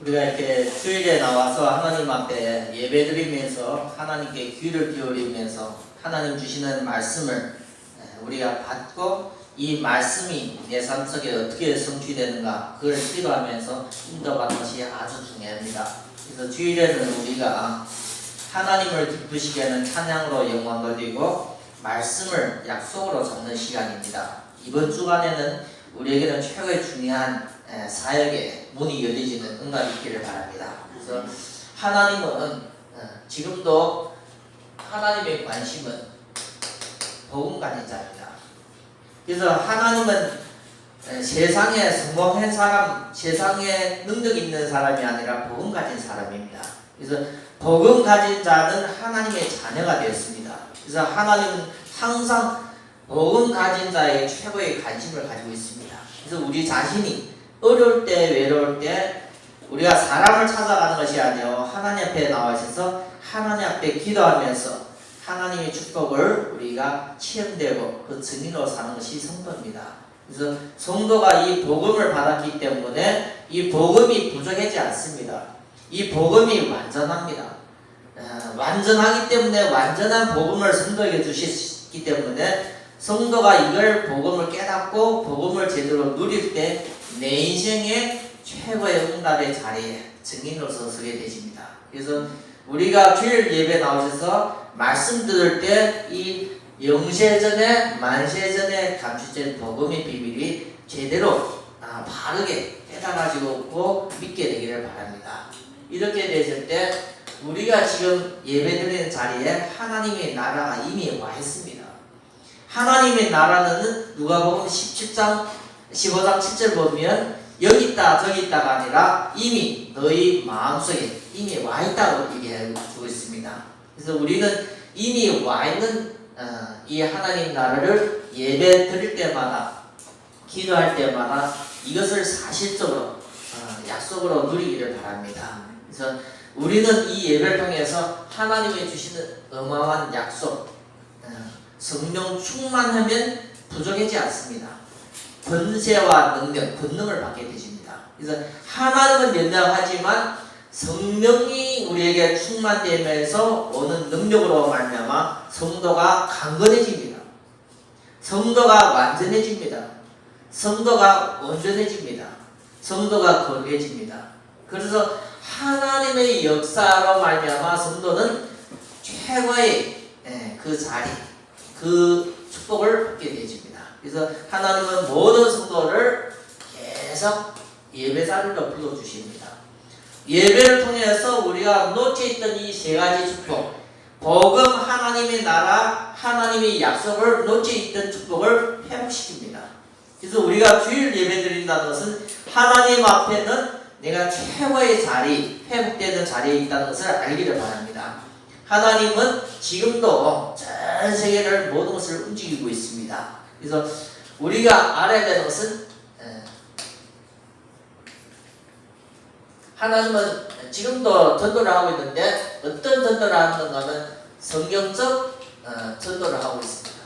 우리가 이렇게 주일에 나와서 하나님 앞에 예배드리면서 하나님께 귀를 기울이면서 하나님 주시는 말씀을 우리가 받고 이 말씀이 내 삶 속에 어떻게 성취되는가 그걸 기도하면서 인도받는 것이 아주 중요합니다. 그래서 주일에는 우리가 하나님을 기쁘시게 하는 찬양으로 영광 돌리고 말씀을 약속으로 잡는 시간입니다. 이번 주간에는 우리에게는 최고의 중요한 사역의 문이 열리지는 응답이 있기를 바랍니다. 그래서 하나님은 지금도 하나님의 관심은 복음 가진 자입니다. 그래서 하나님은 세상에 성공한 사람, 세상에 능력 있는 사람이 아니라 복음 가진 사람입니다. 그래서 복음 가진 자는 하나님의 자녀가 되었습니다. 그래서 하나님은 항상 복음 가진 자의 최고의 관심을 가지고 있습니다. 그래서 우리 자신이 어려울 때, 외로울 때 우리가 사람을 찾아가는 것이 아니요 하나님 앞에 나와 있어서 하나님 앞에 기도하면서 하나님의 축복을 우리가 체험되고 그 증인으로 사는 것이 성도입니다. 그래서 성도가 이 복음을 받았기 때문에 이 복음이 부족하지 않습니다. 이 복음이 완전합니다. 완전하기 때문에 완전한 복음을 성도에게 주셨기 때문에 성도가 이걸 복음을 깨닫고 복음을 제대로 누릴 때 내 인생의 최고의 응답의 자리에 증인으로서 서게 되십니다. 그래서 우리가 주일 예배 나오셔서 말씀 들을 때 이 영세전에 만세전에 감추된 복음의 비밀이 제대로 바르게 깨달아지고 믿게 되기를 바랍니다. 이렇게 되실 때 우리가 지금 예배드리는 자리에 하나님의 나라가 이미 와 있습니다. 하나님의 나라는 누가복음 15장 7절 보면 여기 있다 저기 있다가 아니라 이미 너희 마음속에 이미 와 있다고 얘기하고 있습니다. 그래서 우리는 이미 와 있는 이 하나님 나라를 예배 드릴 때마다 기도할 때마다 이것을 사실적으로 약속으로 누리기를 바랍니다. 그래서 우리는 이 예배를 통해서 하나님이 주시는 어마어마한 약속, 성령 충만하면 부족하지 않습니다. 권세와 능력, 권능을 받게 되십니다. 그래서 하나님은 연약하지만 성령이 우리에게 충만되면서 오는 능력으로 말미암아 성도가 강건해집니다. 성도가 완전해집니다. 성도가 온전해집니다. 성도가 거룩해집니다. 그래서 하나님의 역사로 말미암아 성도는 최고의 그 자리, 그 축복을 받게 되십니다. 그래서 하나님은 모든 성도를 계속 예배 자리로 불러주십니다. 예배를 통해서 우리가 놓쳐있던 이 세 가지 축복, 복음, 하나님의 나라, 하나님의 약속을 놓쳐있던 축복을 회복시킵니다. 그래서 우리가 주일 예배 드린다는 것은 하나님 앞에는 내가 최고의 자리, 회복되는 자리에 있다는 것을 알기를 바랍니다. 하나님은 지금도 전 세계를 모든 것을 움직이고 있습니다. 그래서 우리가 알아야 되는 것은 하나님은 지금도 전도를 하고 있는데 어떤 전도를 하는가 하면 성경적 전도를 하고 있습니다.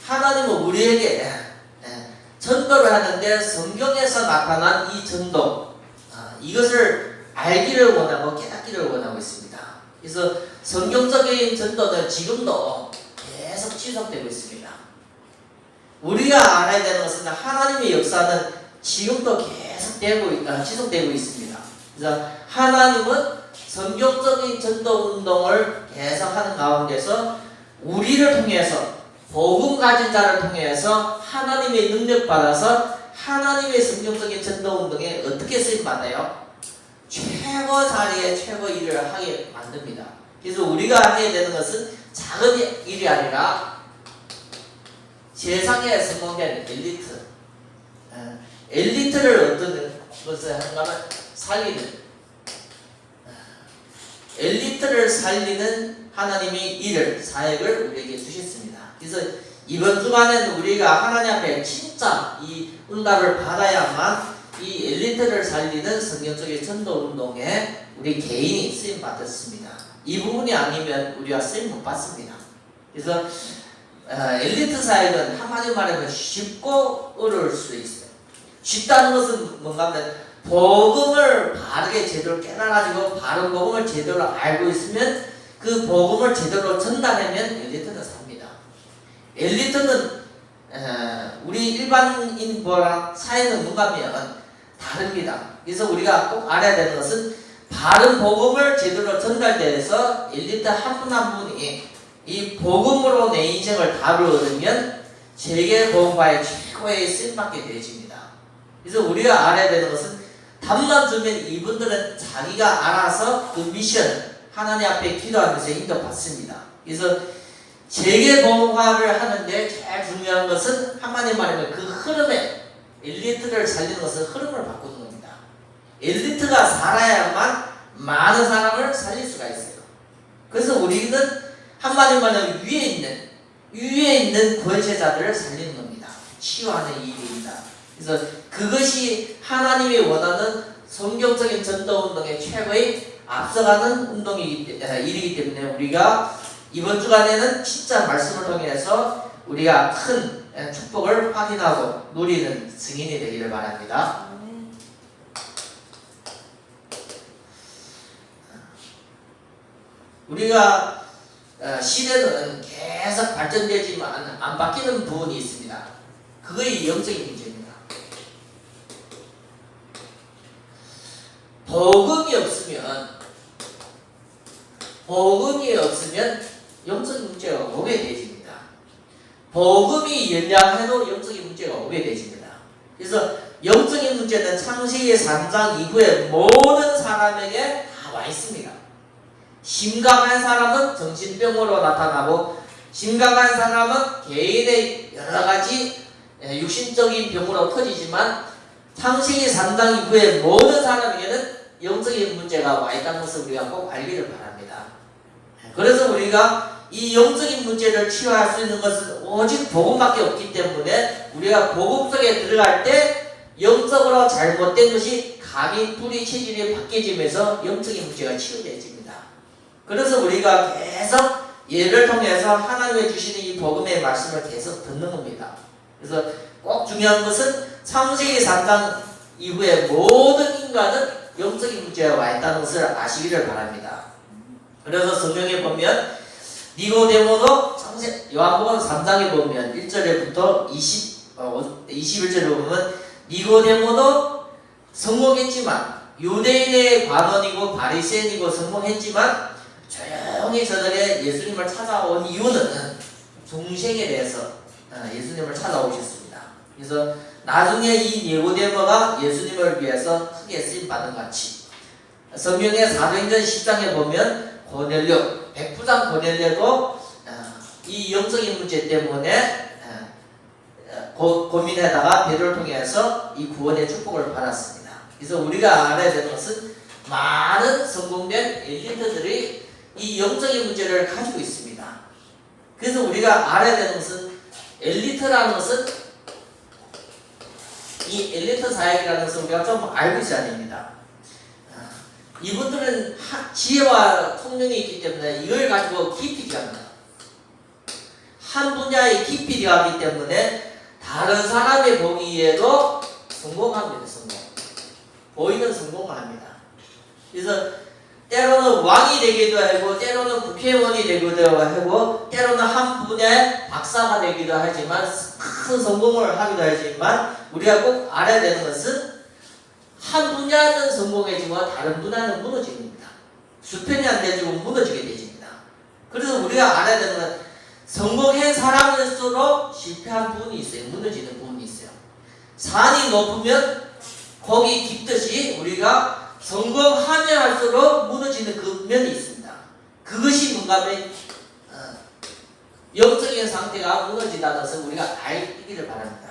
하나님은 우리에게 전도를 하는데 성경에서 나타난 이 전도 이것을 알기를 원하고 깨닫기를 원하고 있습니다. 그래서 성경적인 전도는 지금도 계속 지속되고 있습니다. 우리가 알아야 되는 것은 하나님의 역사는 지금도 계속 지속되고 있습니다. 그래서 하나님은 성경적인 전도 운동을 계속하는 가운데서 우리를 통해서 복음 가진 자를 통해서 하나님의 능력 받아서 하나님의 성경적인 전도 운동에 어떻게 쓰임 받아요? 최고 자리에 최고 일을 하게 만듭니다. 그래서 우리가 하게 되는 것은 작은 일이 아니라 세상에 성공된 엘리트를 어떤 것을 하는가 하면 살리는 엘리트를 살리는 하나님의 일을 사역을 우리에게 주셨습니다. 그래서 이번 주간에는 우리가 하나님 앞에 진짜 이 응답을 받아야만 이 엘리트를 살리는 성경적인 전도 운동에 우리 개인이 쓰임 받았습니다. 이 부분이 아니면 우리가 쓰임 못 받습니다. 그래서 엘리트 사역은 한마디로 말하면 쉽고 어려울 수 있어요. 쉽다는 것은 뭔가 하면 복음을 바르게 제대로 깨달아가지고 바른 복음을 제대로 알고 있으면 그 복음을 제대로 전달하면 엘리트는 삽니다. 엘리트는 우리 일반인보다 사회는 문과면 다릅니다. 그래서 우리가 꼭 알아야 되는 것은 바른 복음을 제대로 전달돼서 엘리트 한 분 한 분이 이 복음으로 내 인생을 다루면 세계 복음화의 최고의 쓰임받게 되어집니다. 그래서 우리가 알아야 되는 것은 답만 주면 이분들은 자기가 알아서 그 미션 하나님 앞에 기도하면서 인도받습니다. 그래서 세계 복음화를 하는데 제일 중요한 것은 한마디로 말하면 그 흐름에 엘리트를 살리는 것은 흐름을 바꾸는 겁니다. 엘리트가 살아야만 많은 사람을 살릴 수가 있어요. 그래서 우리는 한마디로 말하면 위에 있는 권세자들을 살리는 겁니다. 치유하는 일입니다. 그래서 그것이 하나님이 원하는 성경적인 전도운동의 최고의 앞서가는 일이기 때문에 우리가 이번 주간에는 진짜 말씀을 통해서 우리가 큰 축복을 확인하고 누리는 증인이 되기를 바랍니다. 우리가 시대는 계속 발전되지만 안 바뀌는 부분이 있습니다. 그거의 영적인 문제입니다. 복음이 없으면 영적인 문제가 오게 되집니다. 복음이 연약해도 영적인 문제가 오게 되집니다. 그래서 영적인 문제는 창세기 3장 이후에 모든 사람에게 다 와 있습니다. 심각한 사람은 정신병으로 나타나고 심각한 사람은 개인의 여러 가지 육신적인 병으로 터지지만 창세기 3장 이후에 모든 사람에게는 영적인 문제가 와 있다는 것을 우리가 꼭 알기를 바랍니다. 그래서 우리가 이 영적인 문제를 치유할 수 있는 것은 오직 복음밖에 없기 때문에 우리가 복음 속에 들어갈 때 영적으로 잘못된 것이 감히 뿌리 체질이 바뀌어지면서 영적인 문제가 치유되어집니다. 그래서 우리가 계속 예를 통해서 하나님이 주시는 이 복음의 말씀을 계속 듣는 겁니다. 그래서 꼭 중요한 것은 창세기 3장 이후에 모든 인간은 영적인 문제가 와 있다는 것을 아시기를 바랍니다. 그래서 성경에 보면 니고데모도 요한복음 3장에 보면 1절부터 21절에 보면 니고데모도 성공했지만 유대인의 관원이고 바리새인이고 성공했지만 조용히 저들의 예수님을 찾아온 이유는 중생에 대해서 예수님을 찾아오셨습니다. 그래서 나중에 이 니고데모가 예수님을 위해서 크게 쓰임받은 같이 성경의 사도행전 10장에 보면 고넬료, 백부장 고넬료도 이 영적인 문제 때문에 고민하다가 베드로를 통해서 이 구원의 축복을 받았습니다. 그래서 우리가 알아야 되는 것은 많은 성공된 엘리트들이 이 영적인 문제를 가지고 있습니다. 그래서 우리가 알아야 되는 것은 엘리트라는 것은 이 엘리트 사역이라는 것을 우리가 좀 알고 있어야 됩니다. 이분들은 지혜와 통능이 있기 때문에 이걸 가지고 깊이 들어갑니다. 한 분야에 깊이 들어가기 때문에 다른 사람의 보기에도 성공합니다. 보이는 성공을 합니다. 그래서 때로는 왕이 되기도 하고 때로는 국회의원이 되기도 하고 때로는 한 분야의 박사가 되기도 하지만 큰 성공을 하기도 하지만 우리가 꼭 알아야 되는 것은 한 분야는 성공해지고 다른 분야는 무너집니다. 수평이 안 되지고 무너지게 되집니다. 그래서 우리가 알아야 되는 건 성공한 사람일수록 실패한 부분이 있어요. 무너지는 부분이 있어요. 산이 높으면 거기 깊듯이 우리가 성공하면 할수록 무너지는 그 면이 있습니다. 그것이 뭔가 하면 영적인 상태가 무너지다는 것을 우리가 알기를 바랍니다.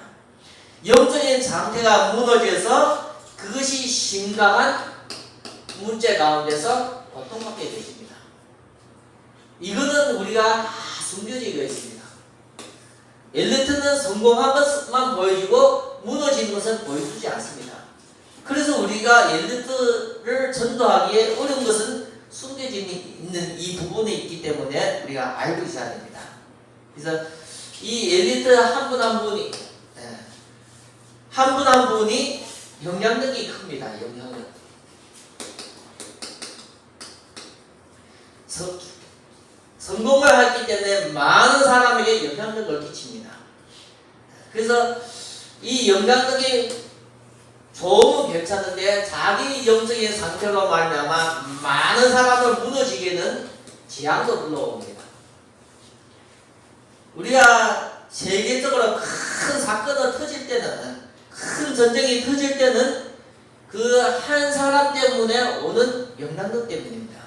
영적인 상태가 무너져서 그것이 심각한 문제 가운데서 고통받게 되십니다. 이거는 우리가 다 숨겨져 있습니다. 엘리트는 성공한 것만 보여주고 무너진 것은 보여주지 않습니다. 그래서 우리가 엘리트를 전도하기에 어려운 것은 숨겨져 있는 이 부분에 있기 때문에 우리가 알고 있어야 됩니다. 그래서 이 엘리트 한 분 한 분이 영향력이 큽니다. 영향력. 성공을 했기 때문에 많은 사람에게 영향력을 끼칩니다. 그래서 이 영향력이 좋으면 괜찮은데 자기 영적인 상태로 말미암아 많은 사람을 무너지게는 재앙도 불러옵니다. 우리가 세계적으로 큰 사건이 터질 때는, 큰 전쟁이 터질 때는 그 한 사람 때문에 오는 영향력 때문입니다.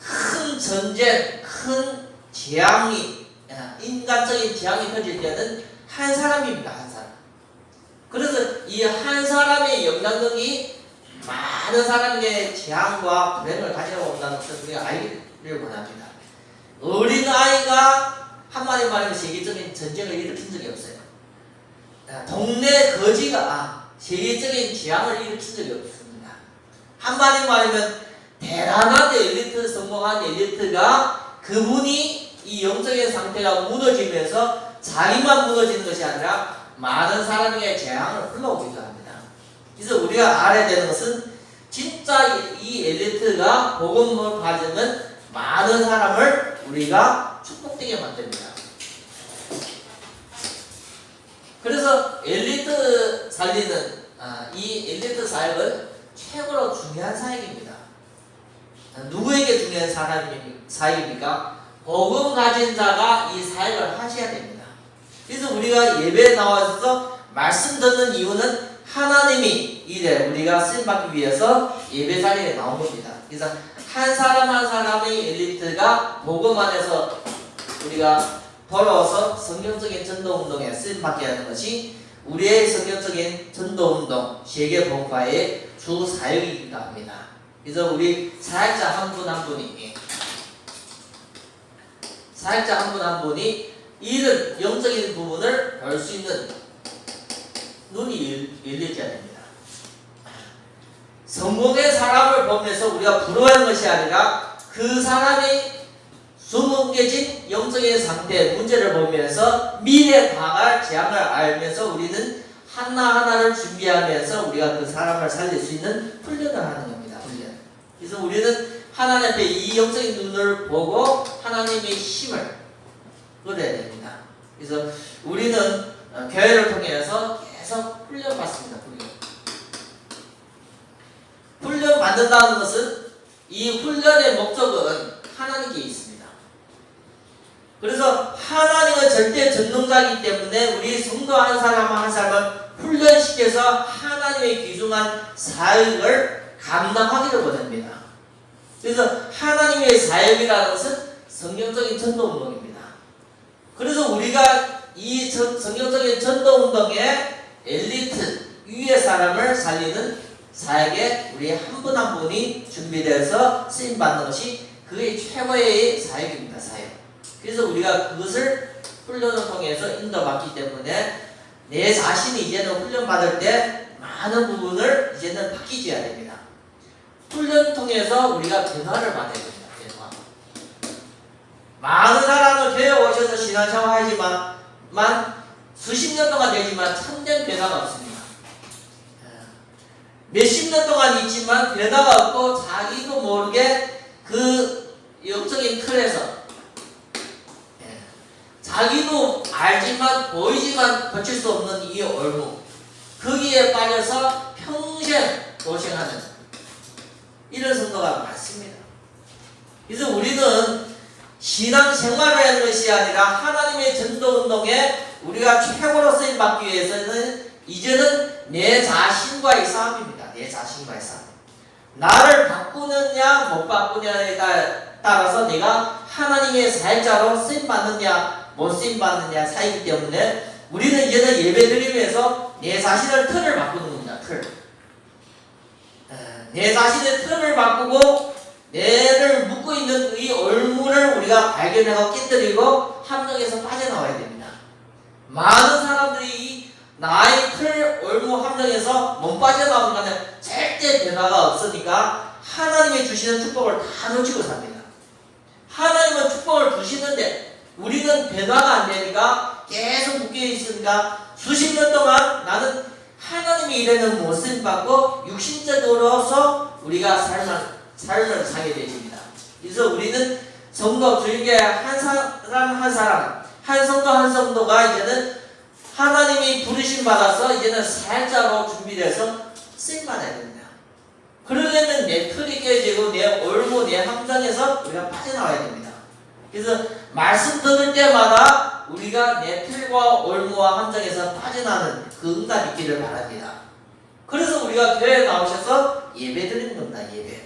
큰 전쟁, 큰 재앙이, 인간적인 재앙이 터질 때는 한 사람입니다. 한 사람. 그래서 이 한 사람의 영향력이 많은 사람에게 재앙과 불행을 가져온다는 것을 우리가 알기를 원합니다. 어린아이가 한마디 말하면 세계적인 전쟁을 일으킨 적이 없어요. 동네 거지가 세계적인 재앙을 일으킨 적이 없습니다. 한마디 말하면 대단한 엘리트, 성공한 엘리트가 그분이 이 영적인 상태가 무너지면서 자기만 무너지는 것이 아니라 많은 사람에게 재앙을 불러오기도 합니다. 그래서 우리가 알아야 되는 것은 진짜 이 엘리트가 복음을 받으면 많은 사람을 우리가 축복되게 만듭니다. 그래서 엘리트 살리는 이 엘리트 사역은 최고로 중요한 사역입니다. 누구에게 중요한 사역입니까? 복음 가진 자가 이 사역을 하셔야 됩니다. 그래서 우리가 예배에 나와서 말씀 듣는 이유는 하나님이 이래 우리가 쓰임받기 위해서 예배 자리에 나온 겁니다. 그래서 한 사람 한 사람의 엘리트가 복음 안에서 우리가 돌아와서 성경적인 전도운동에 쓰임받게 하는 것이 우리의 성경적인 전도운동 세계 복음화의 주 사역이기도 합니다. 그래서 우리 사역자 한 분 한 분이 이런 영적인 부분을 볼 수 있는 눈이 열려져야 됩니다. 성공의 사람을 보면서 우리가 부러워하는 것이 아니라 그 사람이 숨겨진 영적인 상태, 문제를 보면서 미래에 당할 재앙을 알면서 우리는 하나하나를 준비하면서 우리가 그 사람을 살릴 수 있는 훈련을 하는 겁니다. 훈련. 그래서 우리는 하나님 앞에 이 영적인 눈을 보고 하나님의 힘을 얻어야 됩니다. 그래서 우리는 교회를 통해서 계속 훈련받습니다. 훈련 받는다는 것은 이 훈련의 목적은 하나님께 있습니다. 그래서 하나님은 절대 전능자이기 때문에 우리 성도 한 사람 한 사람을 훈련시켜서 하나님의 귀중한 사역을 감당하기를 원합니다. 그래서 하나님의 사역이라는 것은 성경적인 전도운동입니다. 그래서 우리가 이 성경적인 전도운동에 엘리트 위의 사람을 살리는 사역에 우리 한 분 한 분이 준비되어서 쓰임받는 것이 그의 최고의 사역입니다. 사역. 그래서 우리가 그것을 훈련을 통해서 인도받기 때문에 내 자신이 이제는 훈련받을 때 많은 부분을 이제는 바뀌어야 됩니다. 훈련 통해서 우리가 변화를 받아야 됩니다. 변화. 많은 사람은 교회에 오셔서 신앙생활 하지만 수십 년 동안 되지만 참된 변화가 없습니다. 몇십 년 동안 있지만 변화가 없고 자기도 모르게 그 영적인 틀에서 자기도 알지만 보이지만 고칠 수 없는 이 얼무 거기에 빠져서 평생 고생하는 이런 성도가 많습니다. 그래서 우리는 신앙생활을 하는 것이 아니라 하나님의 전도운동에 우리가 최고로 쓰임받기 위해서는 이제는 내 자신과의 싸움입니다. 내 자신과의 싸움. 나를 바꾸느냐 못 바꾸느냐에 따라서 내가 하나님의 사역자로 쓰임받느냐 못 쓰임받느냐 사이기 때문에 우리는 이제는 예배드리면서 내 자신을 틀을 바꾸는 겁니다. 틀. 내 자신의 틀을 바꾸고 내를 묶고 있는 이 얼무를 우리가 발견하고 깨뜨리고 함정에서 빠져나와야 됩니다. 많은 사람들이 이 나의 틀 얼무 함정에서 못 빠져나오는 것은 절대 변화가 없으니까 하나님이 주시는 축복을 다 놓치고 삽니다. 하나님은 축복을 주시는데 우리는 변화가 안 되니까 계속 묶여 있으니까 수십 년 동안 나는 하나님의 일에는 못 쓰임받고 육신적으로서 우리가 삶을 사게 되십니다. 그래서 우리는 성도 주일교회 한 사람 한 사람, 한 성도 한 성도가 이제는 하나님이 부르심 받아서 이제는 사역자로 준비돼서 쓰임받아야 됩니다. 그러려면 내 틀이 깨지고 내 올무 내 함정에서 우리가 빠져나와야 됩니다. 그래서 말씀 들을 때마다 우리가 내 틀과 올무와 함정에서 빠져나는 그 응답이 있기를 바랍니다. 그래서 우리가 교회에 나오셔서 예배 드리는 겁니다. 예배.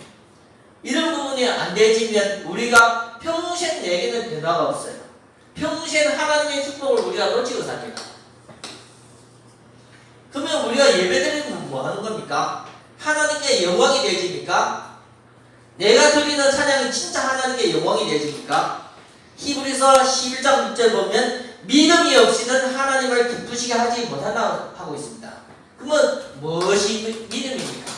이런 부분이 안 되지면 우리가 평생 내게는 변화가 없어요. 평생 하나님의 축복을 우리가 놓치고 삽니다. 그러면 우리가 예배드리면 뭐 하는 겁니까? 하나님께 영광이 되어집니까? 내가 드리는 찬양이 진짜 하나님께 영광이 되어집니까? 히브리서 11장 6절 보면 믿음이 없이는 하나님을 기쁘시게 하지 못한다고 하고 있습니다. 그러면 무엇이 믿음입니까?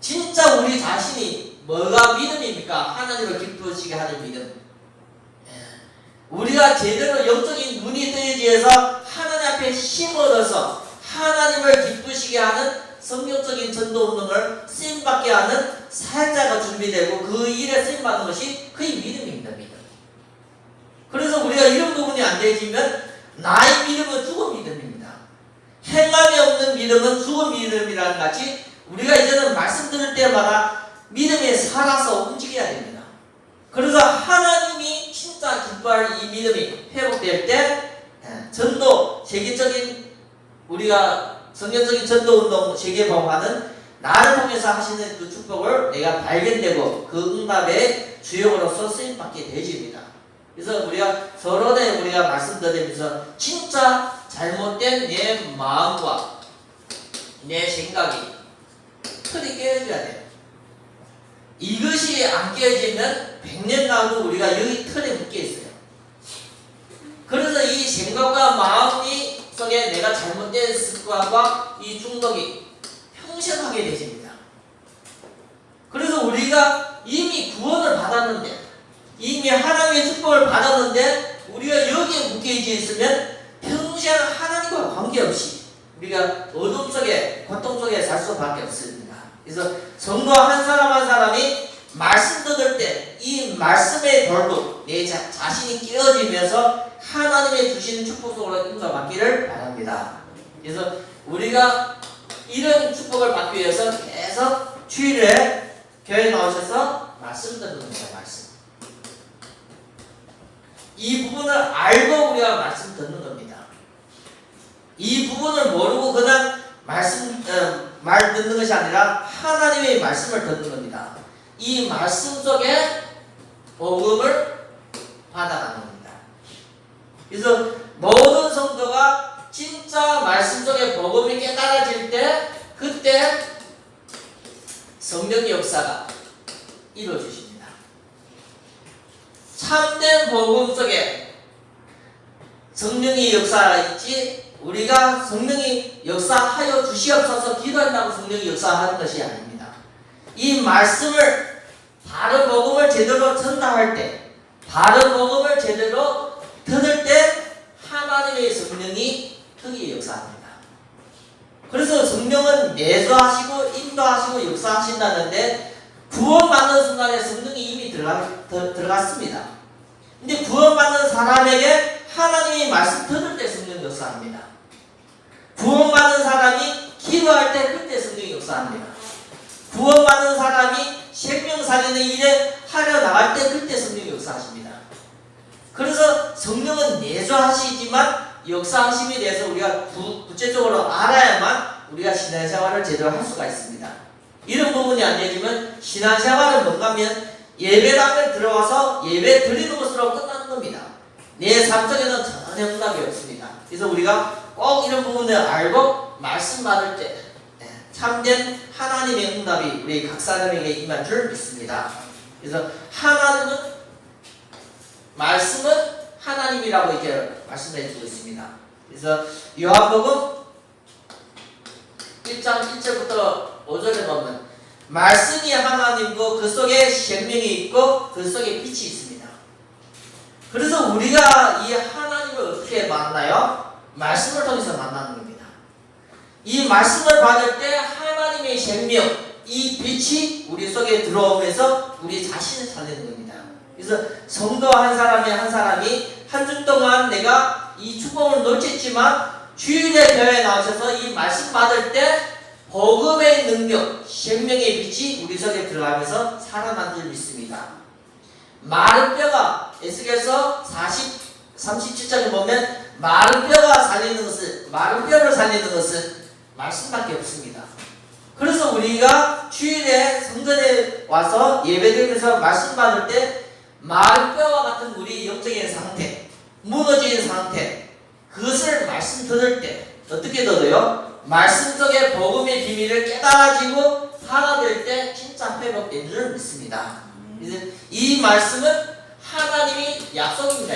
진짜 우리 자신이 뭐가 믿음입니까? 하나님을 기쁘시게 하는 믿음. 우리가 제대로 영적인 눈이 뜨여져서 하나님 앞에 힘을 얻어서 하나님을 기쁘시게 하는 성경적인 전도 운동을 쓰임받게 하는 사역자가 준비되고 그 일에 쓰임받는 것이 그의 믿음입니다. 믿음. 그래서 우리가 이런 부분이 안 되어지면 나의 믿음은 죽은 믿음입니다. 행함이 없는 믿음은 죽은 믿음이라는 같이 우리가 이제는 말씀 들을 때마다 믿음에 살아서 움직여야 됩니다. 그래서 하나님이 진짜 기뻐할 이 믿음이 회복될 때 전도 세계적인 우리가 성경적인 전도운동 세계봉화는 나를 통해서 하시는 그 축복을 내가 발견되고 그 응답의 주역으로서 쓰임받게 되집니다. 그래서 우리가 서론에 우리가 말씀드리면서 진짜 잘못된 내 마음과 내 생각이 틀이 깨어져야 돼요. 이것이 안 깨어지면 100년 가도 우리가 여기 틀에 묶여 있어요. 그래서 이 생각과 마음이 속에 내가 잘못된 습관과 이 중독이 평생 하게 되십니다. 그래서 우리가 이미 구원을 받았는데 이미 하나님의 축복을 받았는데 우리가 여기에 묶여져 있으면 평생 하나님과 관계없이 우리가 어둠 속에 고통 속에 살 수밖에 없습니다. 그래서 성도 한 사람 한 사람이 말씀 듣을 때 이 말씀의 돌도 내 자신이 깨어지면서 하나님의 주시는 축복 속으로 인도받기를 바랍니다. 그래서 우리가 이런 축복을 받기 위해서 계속 주일에 교회에 나오셔서 말씀 듣는 겁니다. 말씀. 이 부분을 알고 우리가 말씀 듣는 겁니다. 이 부분을 모르고 그냥 말 듣는 것이 아니라 하나님의 말씀을 듣는 겁니다. 이 말씀 속에 복음을 받아가는 겁니다. 그래서 모든 성도가 진짜 말씀 속에 복음이 깨달아질 때 그때 성령의 역사가 이루어지십니다. 참된 복음 속에 성령의 역사가 있지 우리가 성령이 역사하여 주시옵소서 기도한다고 성령이 역사하는 것이 아닙니다. 이 말씀을 바른 복음을 제대로 전달할 때 바른 복음을 제대로 들을 때 하나님의 성령이 크게 역사합니다. 그래서 성령은 내주하시고 인도하시고 역사하신다는데 구원받는 순간에 성령이 이미 들어갔습니다. 근데 구원받는 사람에게 하나님의 말씀 들을 때 성령이 역사합니다. 구원받는 사람이 기도할 때 그때 성령이 역사합니다. 구원받는 사람이 생명 살리는 일에 하려 나갈 때 그때 성령이 역사하십니다. 그래서 성령은 내주하시지만 역사하심에 대해서 우리가 구체적으로 알아야만 우리가 신앙생활을 제대로 할 수가 있습니다. 이런 부분이 안 되지만 신앙생활은 뭔가 하면 예배당에 들어와서 예배 드리는 것으로 끝나는 겁니다. 내 삶 속에는 전혀 응답이 없습니다. 그래서 우리가 꼭 이런 부분을 알고 말씀 받을 때 참된 하나님의 응답이 우리 각 사람에게 임한 줄 믿습니다. 그래서 하나님은 말씀은 하나님이라고 이렇게 말씀해 주고 있습니다. 그래서 요한복음 1장 1절부터 5절에 보면 말씀이 하나님이고 그 속에 생명이 있고 그 속에 빛이 있습니다. 그래서 우리가 이 하나님을 어떻게 만나요? 말씀을 통해서 만나는 겁니다. 이 말씀을 받을 때 하나님의 생명, 이 빛이 우리 속에 들어오면서 우리 자신을 살리는 겁니다. 그래서 성도 한 사람이 한 주 동안 내가 이 축복을 놓쳤지만 주일에 교회에 나오셔서 이 말씀 받을 때 복음의 능력, 생명의 빛이 우리 속에 들어가면서 살아난 줄 믿습니다. 마른 뼈가 에스겔서 37장에 보면 마른 뼈가 살리는 것은, 마른 뼈를 살리는 것은 말씀밖에 없습니다. 그래서 우리가 주일에 성전에 와서 예배드리면서 말씀 받을 때 마른 뼈와 같은 우리 영적인 상태, 무너진 상태, 그것을 말씀 들을 때 어떻게 들어요? 말씀 속의 복음의 비밀을 깨달아지고 살아들 때 진짜 회복된 줄 믿습니다. 이 말씀은 하나님이 약속입니다.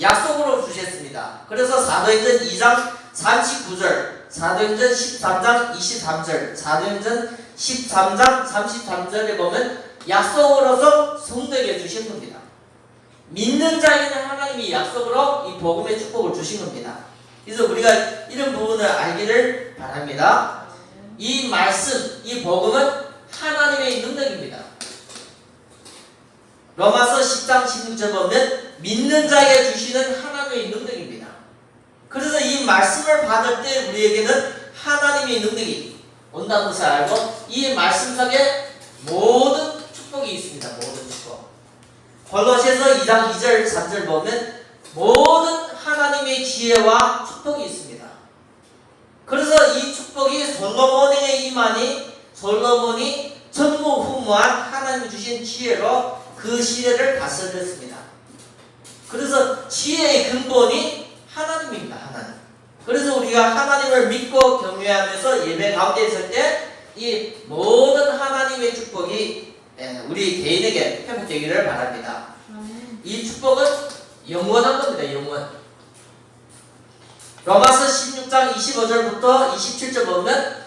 약속으로 주셨습니다. 그래서 사도행전 2장 39절, 사도행전 13장 23절, 사도행전 13장 33절에 보면 약속으로서 성도에게 주신 겁니다. 믿는 자에게는 하나님이 약속으로 이 복음의 축복을 주신 겁니다. 그래서 우리가 이런 부분을 알기를 바랍니다. 이 말씀, 이 복음은 하나님의 능력입니다. 로마서 10장 16절 보면 믿는 자에게 주시는 하나님의 능력입니다. 그래서 이 말씀을 받을 때 우리에게는 하나님의 능력이 온다는 것을 알고 이 말씀 속에 모든 축복이 있습니다. 모든 축복. 골로새서 2장 2절 3절 보면 모든 하나님의 지혜와 축복이 있습니다. 그래서 이 축복이 솔로몬에게 임하니 솔로몬이 전무후무한 하나님 주신 지혜로 그 시대를 다스렸습니다. 그래서 지혜의 근본이 하나님입니다. 하나님. 그래서 우리가 하나님을 믿고 경외하면서 예배 가운데 있을 때 이 모든 하나님의 축복이 우리 개인에게 회복되기를 바랍니다. 이 축복은 영원한 겁니다. 영원. 로마서 16장 25절부터 27절 보면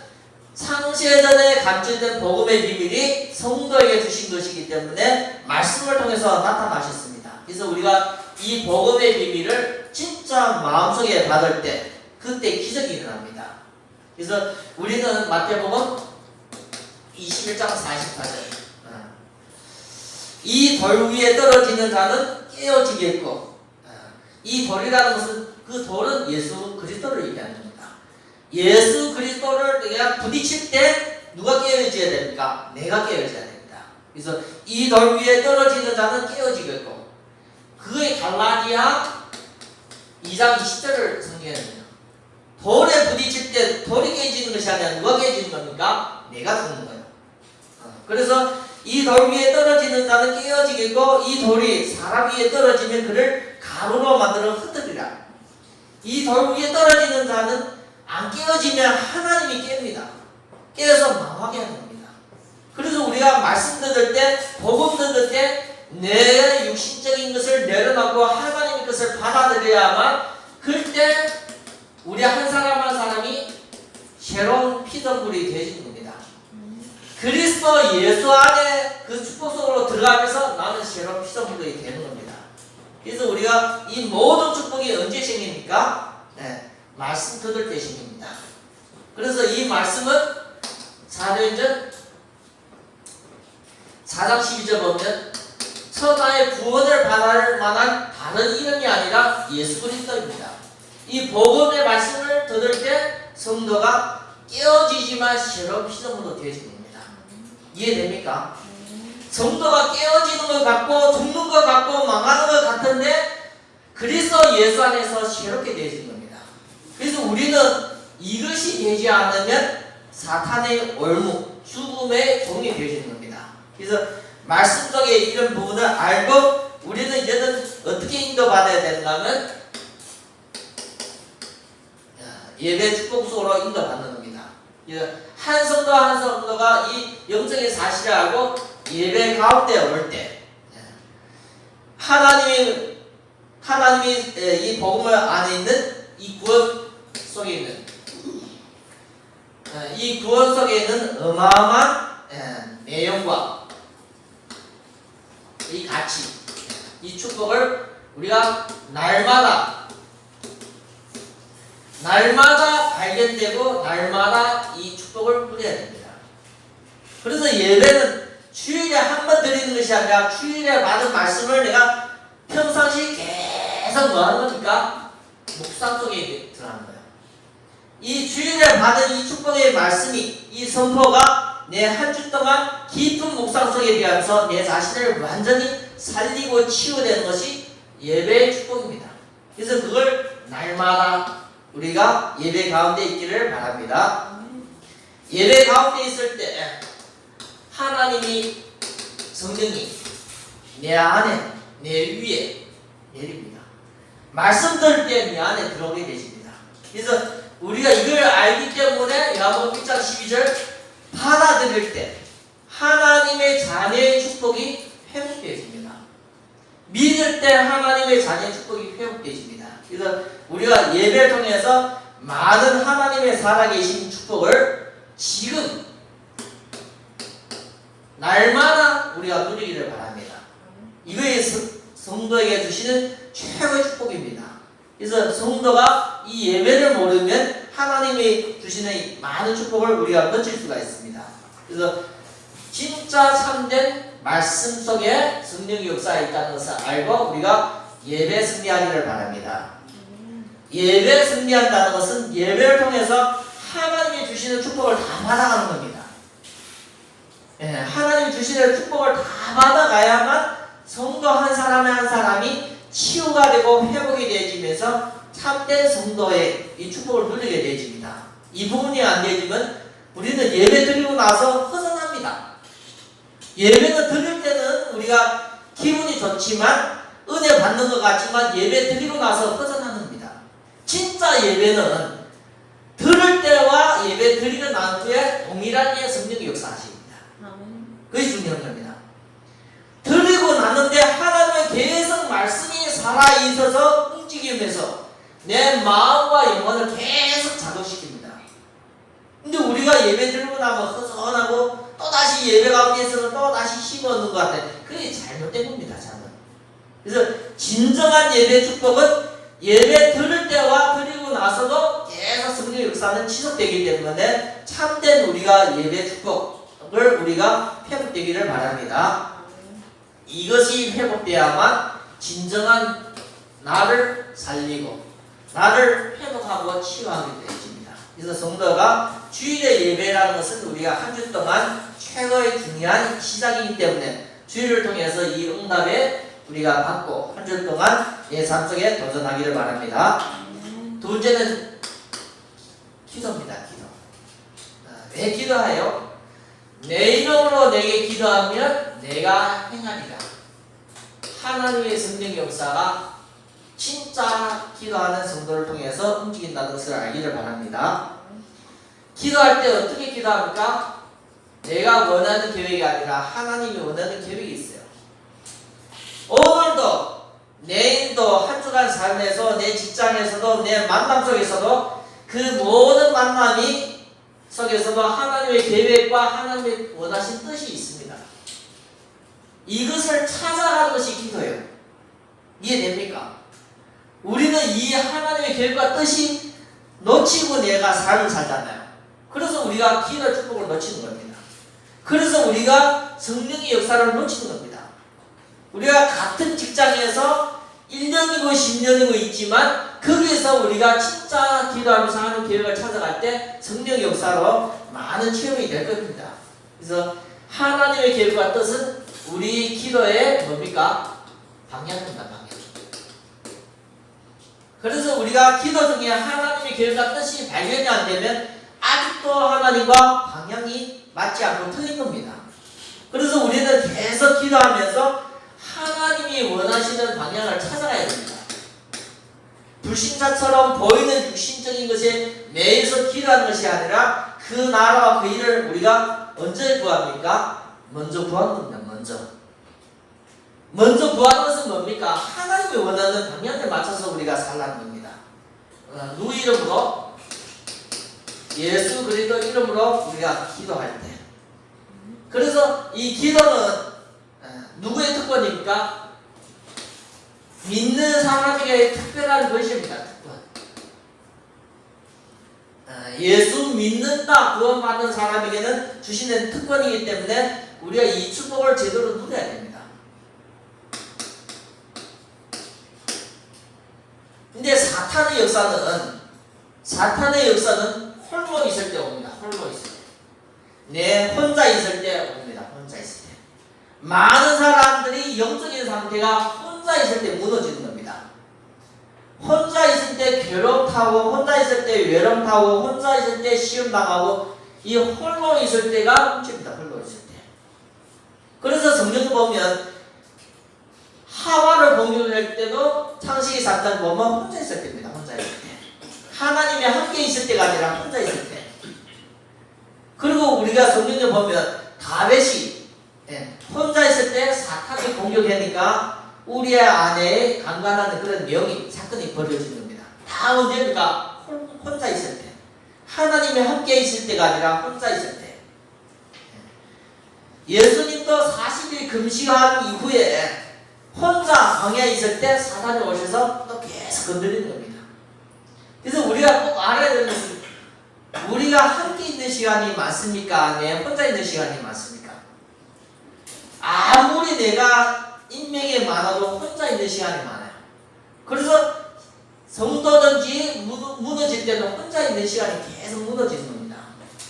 창세전에 감춰진 복음의 비밀이 성도에게 주신 것이기 때문에 말씀을 통해서 나타나셨습니다. 그래서 우리가 이 복음의 비밀을 진짜 마음속에 받을 때 그때 기적이 일어납니다. 그래서 우리는 마태복음 21장 44절 이 돌 위에 떨어지는 자는 깨어지겠고 이 돌이라는 것은 그 돌은 예수 그리스도를 얘기하는 겁니다. 예수 그리스도를 내가 부딪힐 때 누가 깨어져야 됩니까? 내가 깨어져야 됩니다. 그래서 이 돌 위에 떨어지는 자는 깨어지겠고 그의 갈라디아 2장 20절을 성경합니다. 돌에 부딪힐 때 돌이 깨지는 것이 아니라 누가 깨지는 겁니까? 내가 죽는 거예요. 그래서 이 돌 위에 떨어지는 자는 깨어지겠고 이 돌이 사람 위에 떨어지면 그를 가루로 만들어 흩뜨리라. 이 돌 위에 떨어지는 자는 안 깨어지면 하나님이 깹니다. 깨어서 망하게 하는 겁니다. 그래서 우리가 말씀 듣을 때 복음 듣을 때 내 육신적인 것을 내려놓고 하나님의 것을 받아들여야만 그때 우리 한 사람 한 사람이 새로운 피조물이 되어지는 겁니다. 그리스도 예수 안에 그 축복 속으로 들어가면서 나는 새로운 피조물이 되는 겁니다. 그래서 우리가 이 모든 축복이 언제 생깁니까? 말씀 들을 때 생깁니다. 그래서 이 말씀은 사도행전 4장 12절 보면 천하의 구원을 받을 만한 다른 이름이 아니라 예수 그리스도입니다. 이 복음의 말씀을 들을 때 성도가 깨어지지만 새로운 피조물로 되어지는 겁니다. 이해됩니까? 성도가 깨어지는 것 같고 죽는 것 같고 망하는 것 같은데 그리스도 예수 안에서 새롭게 되어지는 겁니다. 그래서 우리는 이것이 되지 않으면 사탄의 올무, 죽음의 종이 되어지는 겁니다. 그래서 말씀 속에 이런 부분을 알고 우리는 이제는 어떻게 인도받아야 되는가면 예배 축복 속으로 인도받는 겁니다. 한 성도 한 성도가 이 영적인 사실을 알고 예배 가운데 올 때 하나님이 이 복음을 안에 있는 이 구원 속에 있는 이 구원 속에 있는 어마어마한 내용과 이 가치, 이 축복을 우리가 날마다 날마다 발견되고 날마다 이 축복을 누려야 됩니다. 그래서 예배는 주일에 한 번 드리는 것이 아니라 주일에 받은 말씀을 내가 평상시 계속 뭐 하는 겁니까? 묵상 속에 들어가는 거예요. 이 주일에 받은 이 축복의 말씀이, 이 선포가 내 한 주 동안 깊은 묵상 속에 대하면서 내 자신을 완전히 살리고 치유되는 것이 예배의 축복입니다. 그래서 그걸 날마다 우리가 예배 가운데 있기를 바랍니다. 예배 가운데 있을 때 하나님이, 성령이 내 안에, 내 위에 내립니다. 말씀 들을 때 내 안에 들어오게 되십니다. 그래서 우리가 이걸 알기 때문에 야고보 1장 12절 받아들일 때 하나님의 자녀의 축복이 회복되어집니다. 믿을 때 하나님의 자녀의 축복이 회복되어집니다. 그래서 우리가 예배를 통해서 많은 하나님의 살아계신 축복을 지금 날마다 우리가 누리기를 바랍니다. 이거에 성도에게 주시는 최고의 축복입니다. 그래서 성도가 이 예배를 모르면 하나님이 주시는 많은 축복을 우리가 놓칠 수가 있습니다. 그래서 진짜 참된 말씀 속에 성령의 역사가 있다는 것을 알고 우리가 예배 승리하기를 바랍니다. 예배 승리한다는 것은 예배를 통해서 하나님이 주시는 축복을 다 받아가는 겁니다. 하나님이 주시는 축복을 다 받아가야만 성도 한 사람의 한 사람이 치유가 되고 회복이 되어지면서 참된 성도의 이 축복을 누리게 되어집니다. 이 부분이 안 되어지면 우리는 예배 드리고 나서 허전합니다. 예배는 드릴 때는 우리가 기분이 좋지만 은혜 받는 것 같지만 예배 드리고 나서 허전합니다. 진짜 예배는 들을 때와 예배 드리는 난 후에 동일하게 성령이 역사하십니다. 그게 중요한 겁니다. 드리고 나는데 하나님의 계속 말씀이 살아있어서 움직이면서 내 마음과 영혼을 계속 작업시킵니다. 근데 우리가 예배 드리고 나면 허전하고 또다시 예배 가운데 있어서 또다시 씹어넣는 것 같아요. 그게 잘못된 겁니다. 잘못. 그래서 진정한 예배 축복은 예배 들을 때와 드리고 나서도 계속 성령의 역사는 지속되기 때문에 참된 우리가 예배 축복을 우리가 회복되기를 바랍니다. 이것이 회복되어야만 진정한 나를 살리고 나를 회복하고 치유하게 되어집니다. 그래서 성도가 주일의 예배라는 것은 우리가 한 주 동안 최고의 중요한 시작이기 때문에 주일을 통해서 이 응답에 우리가 받고 한 주 동안 내 삶 속에 도전하기를 바랍니다. 두 번째는 기도입니다. 기도. 왜 기도하여? 내 이름으로 내게 기도하면 내가 행하리라. 하나님의 성령의 역사가 진짜 기도하는 성도를 통해서 움직인다는 것을 알기를 바랍니다. 기도할 때 어떻게 기도합니까? 내가 원하는 계획이 아니라 하나님이 원하는 계획이 있어요. 오늘도 내일도 한 주간 삶에서 내 직장에서도 내 만남 속에서도 그 모든 만남이 속에서도 하나님의 계획과 하나님의 원하신 뜻이 있습니다. 이것을 찾아가는 것이 기도예요. 이해됩니까? 우리는 이 하나님의 계획과 뜻이 놓치고 내가 삶을 살잖아요. 그래서 우리가 기도의 축복을 놓치는 겁니다. 그래서 우리가 성령의 역사를 놓치는 겁니다. 우리가 같은 직장에서 1년이고 10년이고 있지만 거기에서 우리가 진짜 기도하면서 하는 계획을 찾아갈 때 성령의 역사로 많은 체험이 될 겁니다. 그래서 하나님의 계획과 뜻은 우리 기도의 뭡니까? 방향입니다. 방향. 그래서 우리가 기도 중에 하나님의 계획과 뜻이 발견이 안 되면 아직도 하나님과 방향이 맞지 않고 틀린 겁니다. 그래서 우리는 계속 기도하면서 하나님이 원하시는 방향을 찾아가야 됩니다. 불신자처럼 보이는 육신적인 것에 매여서 기도하는 것이 아니라 그 나라와 그 일을 우리가 언제 구합니까? 먼저 구하는 겁니다. 먼저 구하는 것은 뭡니까? 하나님이 원하는 방향에 맞춰서 우리가 살라는 겁니다. 누구 이름으로? 예수 그리스도 이름으로 우리가 기도할 때. 그래서 이 기도는 누구의 특권입니까? 믿는 사람에게 특별한 것입니다. 특권. 예수 믿는다 구원받는 사람에게는 주시는 특권이기 때문에 우리가 이 축복을 제대로 누려야 됩니다. 근데 사탄의 역사는 홀로 있을 때 옵니다. 홀로 있을 때. 혼자 있을 때 옵니다. 혼자 있을 때. 많은 사람들이 영적인 상태가 혼자 있을 때 무너지는 겁니다. 혼자 있을 때 괴롭다고, 혼자 있을 때 외롭다고, 혼자 있을 때 시험당하고, 이 홀로 있을 때가 문제입니다. 홀로 있을 때. 그래서 성경을 보면 하와를 공격할 때도 창세기 4장 보면 혼자 있을 때입니다. 혼자 있을 때. 하나님이 함께 있을 때가 아니라 혼자 있을 때. 그리고 우리가 성경을 보면 다윗이 혼자 있을 때 사탄이 공격하니까 우리의 안에 강간하는 그런 사건이 벌어지는 겁니다. 다 언제입니까? 혼자 있을 때. 하나님이 함께 있을 때가 아니라 혼자 있을 때. 예수님도 40일 금식한 이후에 혼자 광야에 있을 때 사탄이 오셔서 또 계속 건드리는 겁니다. 그래서 우리가 꼭 알아야 되는 것은 우리가 함께 있는 시간이 많습니까? 아니면 혼자 있는 시간이 많습니까? 아무리 내가 인맥이 많아도 혼자 있는 시간이 많아요. 그래서 성도든지 무너질 때는 혼자 있는 시간이 계속 무너지는 겁니다.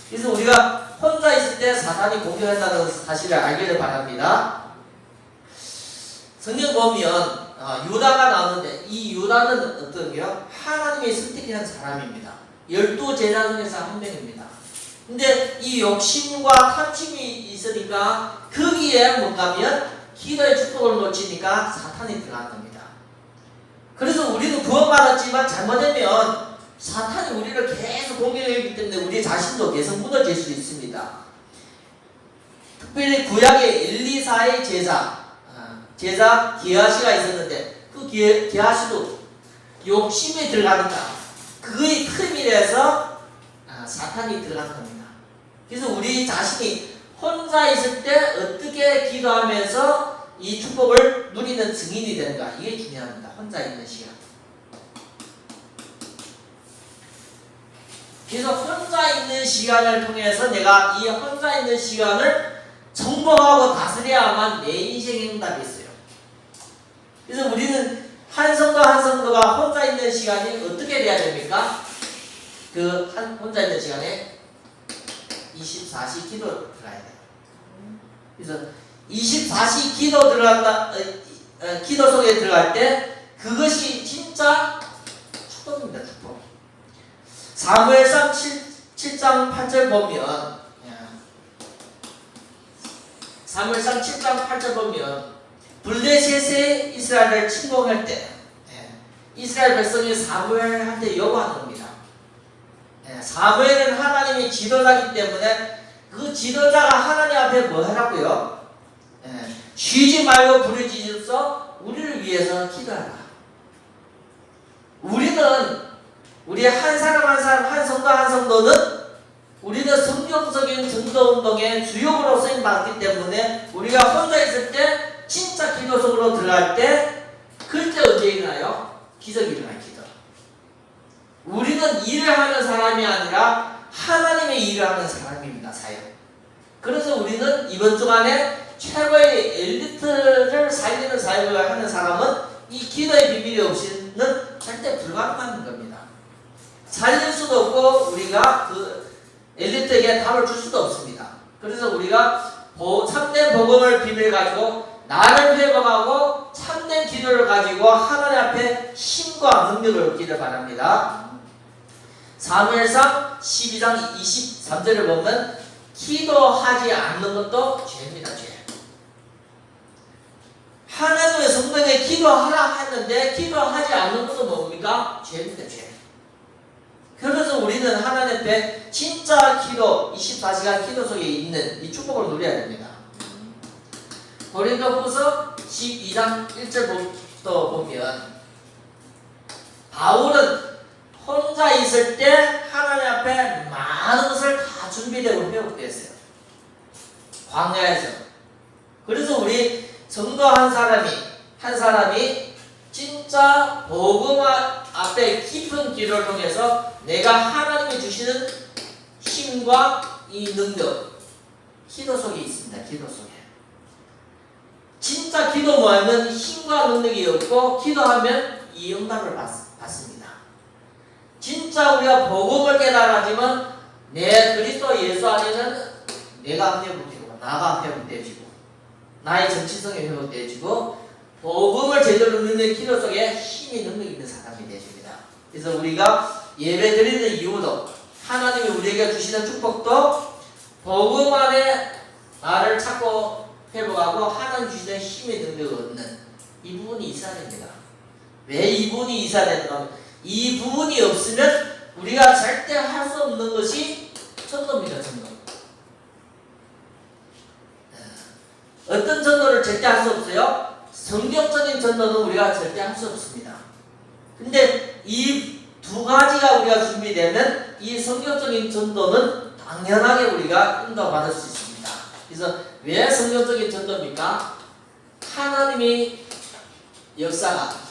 그래서 우리가 혼자 있을 때 사탄이 공격한다는 사실을 알기를 바랍니다. 성경 보면 유다가 나오는데 이 유다는 어떤 게요? 하나님의 선택한 사람입니다. 12제자 중에서 한 명입니다. 근데 이 욕심과 탐심이 있으니까 거기에 뭔가면 기도의 축복을 놓치니까 사탄이 들어간 겁니다. 그래서 우리는 구원받았지만 잘못되면 사탄이 우리를 계속 공격하기 때문에 우리 자신도 계속 무너질 수 있습니다. 특별히 구약의 엘리사의 제자 게하시가 있었는데 그 게하시도 욕심에 들어가니까 그의 틈이라서 사탄이 들어간 겁니다. 그래서 우리 자신이 혼자 있을 때 어떻게 기도하면서 이 축복을 누리는 증인이 되는가, 이게 중요합니다. 혼자 있는 시간. 그래서 혼자 있는 시간을 통해서 내가 이 혼자 있는 시간을 정복하고 다스려야만 내 인생의 응답이 있어요. 그래서 우리는 한 성도 한 성도가 혼자 있는 시간이 어떻게 돼야 됩니까? 혼자 있는 시간에 24시 기도 들어가야 돼요. 그래서 24시 기도 속에 들어갈 때 그것이 진짜 축복입니다. 축복. 사무엘상 7장 8절 보면 사무엘상 7장 8절 보면 블레셋의 이스라엘을 침공할 때 이스라엘 백성이 사무엘한테 요구하는 겁니다. 사무엘은 하나님의 지도자이기 때문에 그 지도자가 하나님 앞에 뭐 하라고요? 쉬지 말고 부르짖어서 우리를 위해서 기도하라. 우리 한 사람 한 성도 한 성도는 우리는 성경적인 전도운동의 주역으로 쓰임받기 때문에 우리가 혼자 있을 때 진짜 기도 속으로 들어갈 때 그때 언제 일어나요? 기적이 일어나요. 기적. 우리는 일을 하는 사람이 아니라 하나님의 일을 하는 사람입니다. 사역. 그래서 우리는 이번 주간에 최고의 엘리트를 살리는 사역을 하는 사람은 이 기도의 비밀이 없이는 절대 불가능한 겁니다. 살릴 수도 없고 우리가 그 엘리트에게 답을 줄 수도 없습니다. 그래서 우리가 참된 복음을 비밀 가지고 나를 회복하고 참된 기도를 가지고 하나님 앞에 힘과 능력을 얻기를 바랍니다. 사무엘상 12장 23절을 보면 기도하지 않는 것도 죄입니다. 죄. 하나님의 성도에게 기도하라 했는데 기도하지 않는 것도 뭡니까? 죄입니다. 죄. 그래서 우리는 하나님 앞에 진짜 기도, 24시간 기도 속에 있는 이 축복을 누려야 됩니다. 고린도후서 12장 1절부터 보면 바울은 혼자 있을 때 하나님 앞에 많은 것을 다 준비되고 회복됐어요. 광야에서. 그래서 우리 성도 한 사람이 진짜 복음화 앞에 깊은 기도를 통해서 내가 하나님이 주시는 힘과 이 능력, 기도 속에 있습니다. 기도 속에. 진짜 기도 모양은 힘과 능력이 없고 기도하면 이 응답을 받습니다. 진짜 우리가 복음을 깨달아지면 내 그리스도 예수 안에는 내가 회복되고 나가 회복되어지고 나의 정체성이 회복되어지고 복음을 제대로 듣는 기도 속에 힘이 능력이 있는 사람이 되어집니다. 그래서 우리가 예배 드리는 이유도 하나님이 우리에게 주시는 축복도 복음 안에 나를 찾고 회복하고 하나님 주시는 힘의 능력을 얻는 이 부분이 있어야 됩니다. 왜 이 부분이 있어야 되는가 하면 이 부분이 없으면 우리가 절대 할 수 없는 것이 전도입니다. 전도. 어떤 전도를 절대 할 수 없어요? 성경적인 전도는 우리가 절대 할 수 없습니다. 근데 이 두 가지가 우리가 준비되면 이 성경적인 전도는 당연하게 우리가 인도받을 수 있습니다. 그래서 왜 성경적인 전도입니까? 하나님이 역사가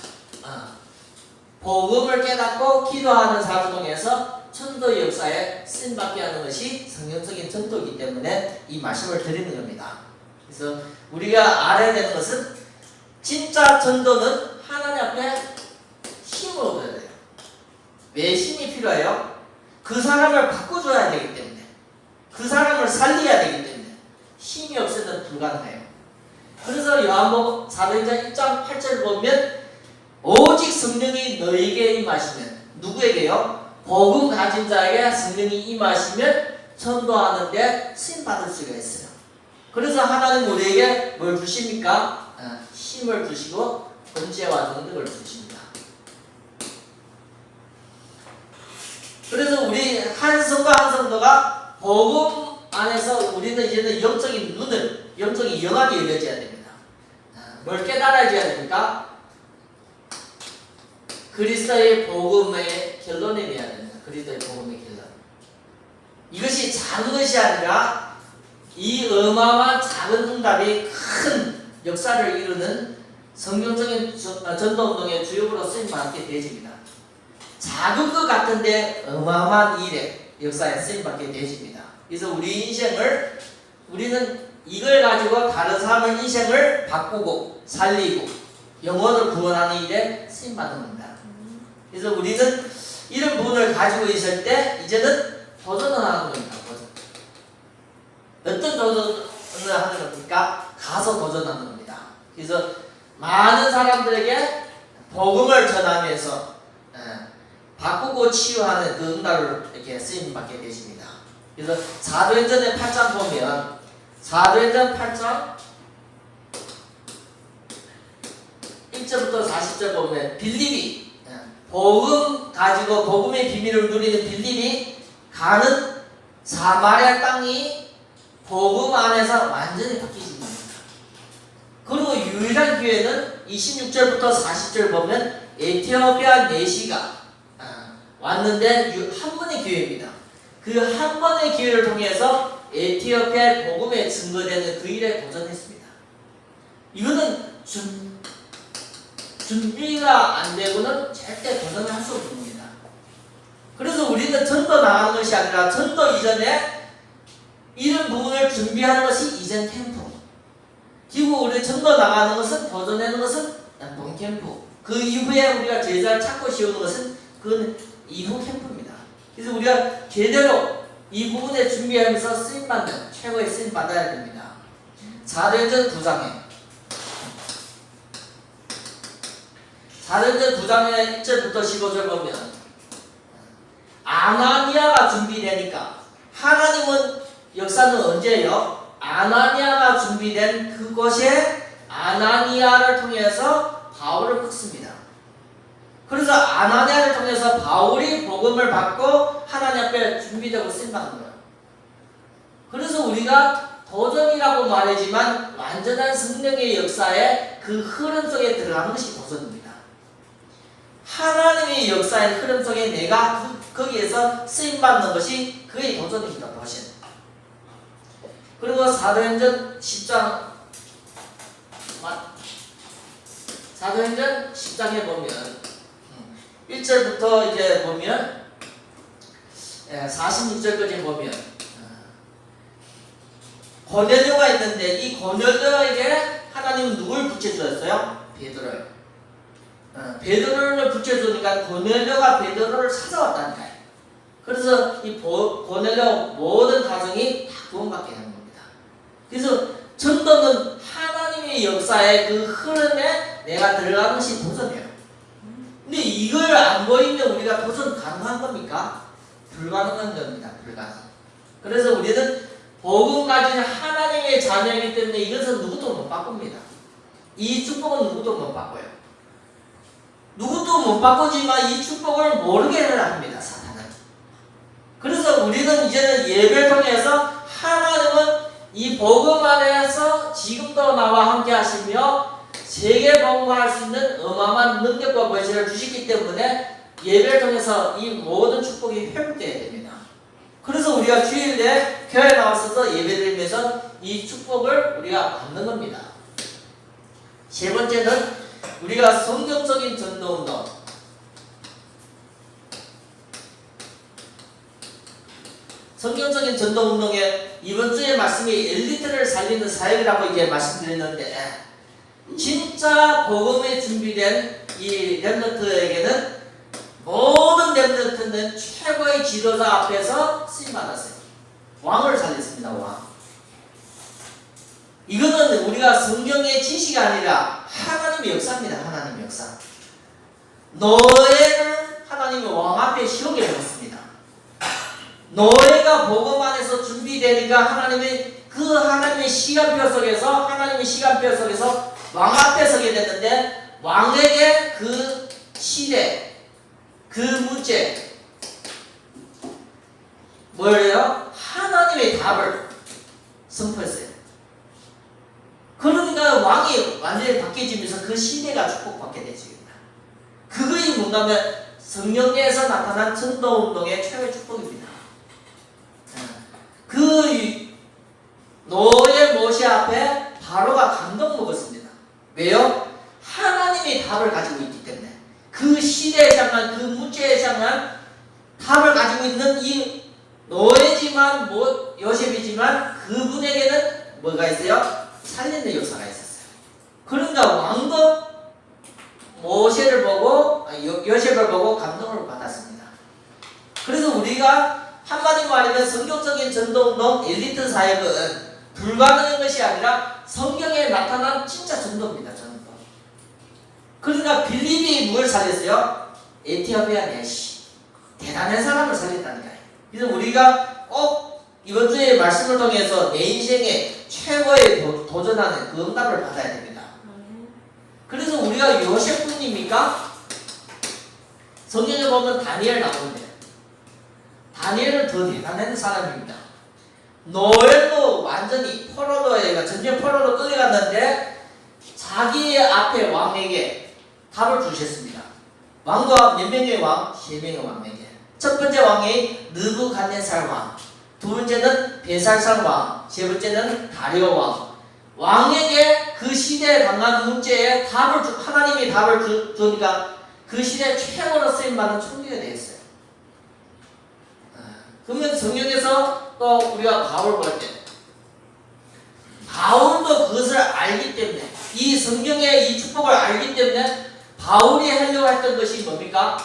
복음을 깨닫고 기도하는 사람을 통해서 전도의 역사에 쓰임받게 하는 것이 성경적인 전도이기 때문에 이 말씀을 드리는 겁니다. 그래서 우리가 알아야 되는 것은 진짜 전도는 하나님 앞에 힘을 얻어야 돼요. 왜 힘이 필요해요? 그 사람을 바꿔줘야 되기 때문에, 그 사람을 살려야 되기 때문에 힘이 없으면 불가능해요. 그래서 요한복음 사도행전 1장 8절 보면 오직 성령이 너에게 임하시면, 누구에게요? 복음 가진 자에게 성령이 임하시면 전도하는데 쓰임받을 수가 있어요. 그래서 하나님 우리에게 뭘 주십니까? 힘을 주시고 권세와 능력을 주십니다. 그래서 우리 한 성도 한 성도가 복음 안에서 우리는 이제는 영적인 눈을, 영적인 영안이 열려져야 됩니다. 뭘 깨달아져야 됩니까? 그리스도의 복음의 결론이 되어야 됩니다. 그리스도의 복음의 결론. 이것이 작은 것이 아니라 이 어마어마한 작은 응답이 큰 역사를 이루는 성경적인 전도운동의 주역으로 쓰임받게 되어집니다. 작은 것 같은데 어마어마한 일에 역사에 쓰임받게 되어집니다. 그래서 우리 인생을, 우리는 이걸 가지고 다른 사람의 인생을 바꾸고 살리고 영혼을 구원하는 일에 쓰임받는 겁니다. 그래서 우리는 이런 부분을 가지고 있을 때 이제는 도전을 하는 겁니다. 도전. 어떤 도전을 하는 겁니까? 가서 도전하는 겁니다. 그래서 많은 사람들에게 복음을 전하면서 바꾸고 치유하는 그 응답을 이렇게 쓰임받게 되십니다. 그래서 사도행전의 8장 보면, 사도행전 8장 1절부터 40절 보면 빌립이 복음 가지고 복음의 비밀을 누리는 빌립이 가는 사마리아 땅이 복음 안에서 완전히 바뀌어집니다. 그리고 유일한 교회는 26절부터 40절 보면 에티오피아 내시가 왔는데 한 번의 기회입니다. 그 한 번의 기회를 통해서 에티오피아의 복음에 증거되는 그 일에 도전했습니다. 이거는 준비가 안 되고는 절대 도전을 할 수 없는 겁니다. 그래서 우리는 전도 나가는 것이 아니라 전도 이전에 이런 부분을 준비하는 것이 이전 캠프. 그리고 우리 전도 나가는 것은, 도전하는 것은 본 캠프. 그 이후에 우리가 제자를 찾고 세우는 것은 그건 이후 캠프입니다. 그래서 우리가 제대로 이 부분에 준비하면서 쓰임받는, 최고의 쓰임받아야 됩니다. 사도행전 9장에 사도행전 9장의 1절부터 15절 보면 아나니아가 준비되니까, 하나님은 역사는 언제예요? 아나니아가 준비된 그곳에 아나니아를 통해서 바울을 뽑습니다. 그래서 아나니아를 통해서 바울이 복음을 받고 하나님 앞에 준비되고 쓰임받는 거예요. 그래서 우리가 도전이라고 말하지만 완전한 성령의 역사에 그 흐름 속에 들어가는 것이 도전입니다. 하나님의 역사의 흐름 속에 내가 거기에서 쓰임받는 것이 그의 도전입니다. 도전. 그리고 사도행전 10장, 사도행전 10장에 보면 1절부터 이제 보면 46절까지 보면 고넬료가 있는데 이 고넬료에게 하나님은 누굴 붙여주었어요? 베드로를. 베드로를 붙여주니까 고넬료가 베드로를 찾아왔다는 거예요. 그래서 이 고넬료 모든 가정이 다 구원받게 하는 겁니다. 그래서 전도는 하나님의 역사의 그 흐름에 내가 들어가는 것이 도전이에요. 근데 이걸 안 보이면 우리가 도전 가능한 겁니까? 불가능한 겁니다. 불가능. 그래서 우리는 복음 가진 하나님의 자녀이기 때문에 이것은 누구도 못 바꿉니다. 이 축복은 누구도 못 바꿔요. 누구도 못 바꾸지만 이 축복을 모르게 합니다. 사탄은. 그래서 우리는 이제는 예배를 통해서 하나님은 이 복음 안에서 지금도 나와 함께 하시며 세계 복음화할 수 있는 어마어마한 능력과 권세를 주시기 때문에 예배를 통해서 이 모든 축복이 회복되어야 됩니다. 그래서 우리가 주일에 교회에 나와서 예배드리면서 이 축복을 우리가 받는 겁니다. 세 번째는 우리가 성경적인 전도운동. 성경적인 전도운동에 이번 주에 말씀이 엘리트를 살리는 사역이라고 이제 말씀드렸는데 진짜 복음에 준비된 이 렘넌트에게는 모든 렘넌트는 최고의 지도자 앞에서 쓰임받았어요. 왕을 살렸습니다. 왕. 이거는 우리가 성경의 지식이 아니라 하나님의 역사입니다. 하나님의 역사. 노예를 하나님이 왕 앞에 시험에 넣었습니다. 노예가 복음 안에서 준비되니까 하나님의 시간표 속에서 왕 앞에 서게 됐는데 왕에게 그 시대, 그 문제 뭐예요? 하나님의 답을 선포했어요. 그러니까 왕이 완전히 바뀌어지면서 그 시대가 축복받게 되집니다. 그것이 뭔가면 성령에서 나타난 전도운동의 최고의 축복입니다. 그 노예 모세 앞에 바로가 감동 먹었습니다. 왜요? 하나님의 답을 가지고 있기 때문에 그 시대에 장난, 그 문제에 장난 답을 가지고 있는 이 노예지만 요셉이지만 그분에게는 뭐가 있어요? 살리는 역사가 있었어요. 그러니까 왕도 모세를 보고 요셉을 보고 감동을 받았습니다. 그래서 우리가 한마디로 말하면 성경적인 전도운동 엘리트 사역은 불가능한 것이 아니라 성경에 나타난 진짜 전도입니다. 전도. 그러니까 빌립이 뭘 살렸어요? 에티오피아 내시. 대단한 사람을 살렸다는 거예요. 그래서 우리가 꼭 이번 주에 말씀을 통해서 내 인생에 최고의 도전하는 그 응답을 받아야 됩니다. 그래서 우리가 요셉뿐입니까? 성경에 보면 다니엘 나오는데 다니엘은 더 대단한 사람입니다. 노엘도 완전히 전쟁 포로로 끌려갔는데 자기 앞에 왕에게 답을 주셨습니다. 왕과 몇 명의 왕? 3명의 왕에게. 첫 번째 왕이 느부갓네살 왕, 두 번째는 베살산 왕, 세 번째는 다리오 왕. 왕에게 그 시대에 당한 문제에 하나님이 답을 주니까 그 시대에 최고로 쓰임받는 총리가 되었어요. 그러면 성경에서 또 우리가 바울 볼 때 바울도 그것을 알기 때문에 이 성경의 이 축복을 알기 때문에 바울이 하려고 했던 것이 뭡니까?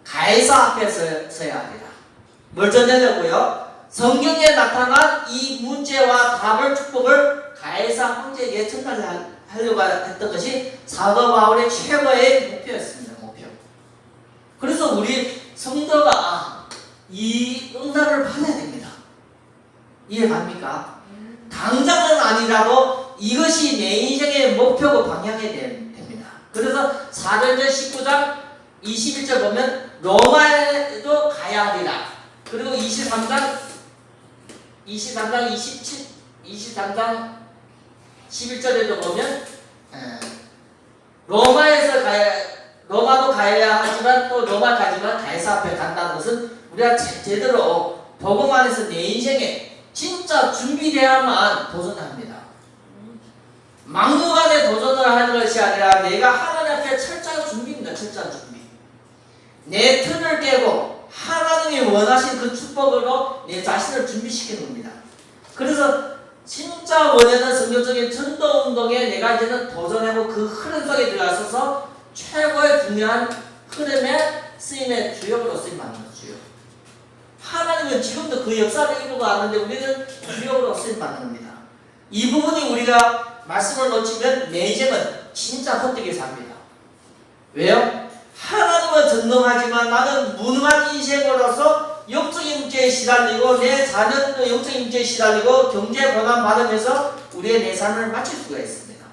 가이사 앞에 서야 합니다. 뭘 전하려고요? 성경에 나타난 이 문제와 답을 축복을 가이사 황제에게 전달하려고 했던 것이 사도 바울의 최고의 목표였습니다. 목표. 그래서 우리 성도가 이 응답을 받아야 됩니다. 이해갑니까? 당장은 아니라도 이것이 내 인생의 목표고 방향이 됩니다. 그래서 사도행전 19장 21절 보면 로마에도 가야 하리라. 그리고 23장 11절에도 보면 로마도 가야 하지만 또 로마 가지만 가이사 앞에 간다는 것은 우리가 제대로 복음 안에서 내 인생에 진짜 준비되어야만 도전을 합니다. 막무가내 도전을 하는 것이 아니라 내가 하나님 앞에 삶의 철저한 준비입니다. 철저한 준비. 내 틀을 깨고 하나님이 원하신 그 축복으로 내 자신을 준비시키는 겁니다. 그래서 진짜 원하는 성경적인 전도운동에 내가 이제는 도전하고 그 흐름 속에 들어가서 최고의 중요한 흐름에 쓰임의 주역으로 쓰임받는 주역. 하나님은 지금도 그 역사를 이루고 왔는데 우리는 주역으로 쓰임받는 겁니다. 이 부분이 우리가 말씀을 놓치면 내 인생은 진짜 헛되게 삽니다. 왜요? 하나님은 전능하지만 나는 무능한 인생으로서 영적인 문제에 시달리고 내 자녀도 영적인 문제에 시달리고 경제 고난 받으면서 우리의 내 삶을 마칠 수가 있습니다.